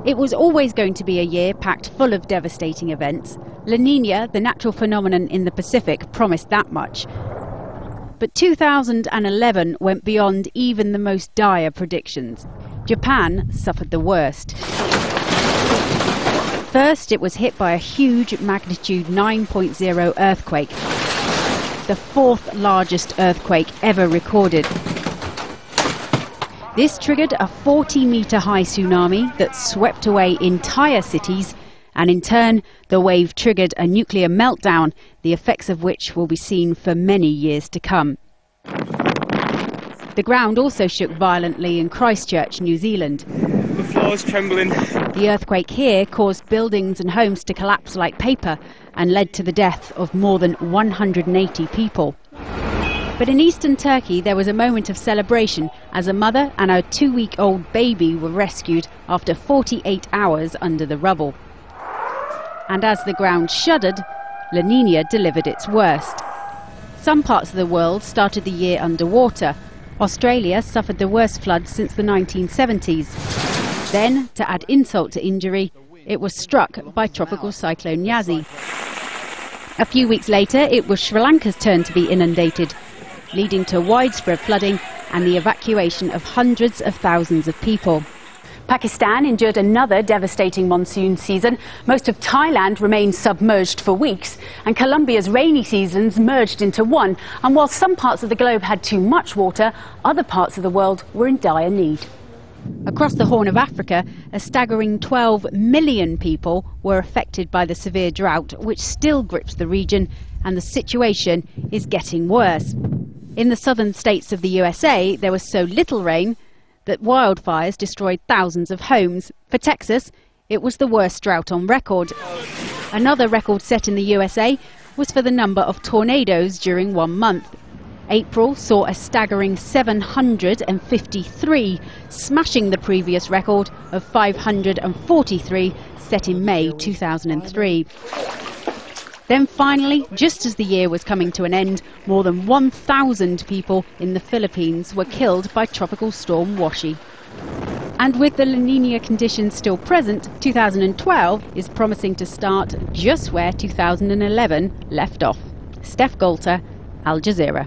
It was always going to be a year packed full of devastating events. La Niña, the natural phenomenon in the Pacific, promised that much. But 2011 went beyond even the most dire predictions. Japan suffered the worst. First, it was hit by a huge magnitude 9.0 earthquake, the fourth largest earthquake ever recorded. This triggered a 40-metre high tsunami that swept away entire cities, and in turn the wave triggered a nuclear meltdown, the effects of which will be seen for many years to come. The ground also shook violently in Christchurch, New Zealand. The floor is trembling. The earthquake here caused buildings and homes to collapse like paper and led to the death of more than 180 people. But in eastern Turkey there was a moment of celebration as a mother and her 2-week-old baby were rescued after 48 hours under the rubble. And as the ground shuddered, La Niña delivered its worst. Some parts of the world started the year underwater. Australia suffered the worst floods since the 1970s. Then, to add insult to injury, it was struck by tropical cyclone Yasi. A few weeks later, it was Sri Lanka's turn to be inundated, leading to widespread flooding and the evacuation of hundreds of thousands of people. Pakistan endured another devastating monsoon season. Most of Thailand remained submerged for weeks, and Colombia's rainy seasons merged into one. And while some parts of the globe had too much water, other parts of the world were in dire need. Across the Horn of Africa, a staggering 12 million people were affected by the severe drought, which still grips the region, and the situation is getting worse. In the southern states of the USA, there was so little rain that wildfires destroyed thousands of homes. For Texas, it was the worst drought on record. Another record set in the USA was for the number of tornadoes during 1 month. April saw a staggering 753, smashing the previous record of 543 set in May 2003. Then finally, just as the year was coming to an end, more than 1,000 people in the Philippines were killed by Tropical Storm Washi. And with the La Niña conditions still present, 2012 is promising to start just where 2011 left off. Steph Golter, Al Jazeera.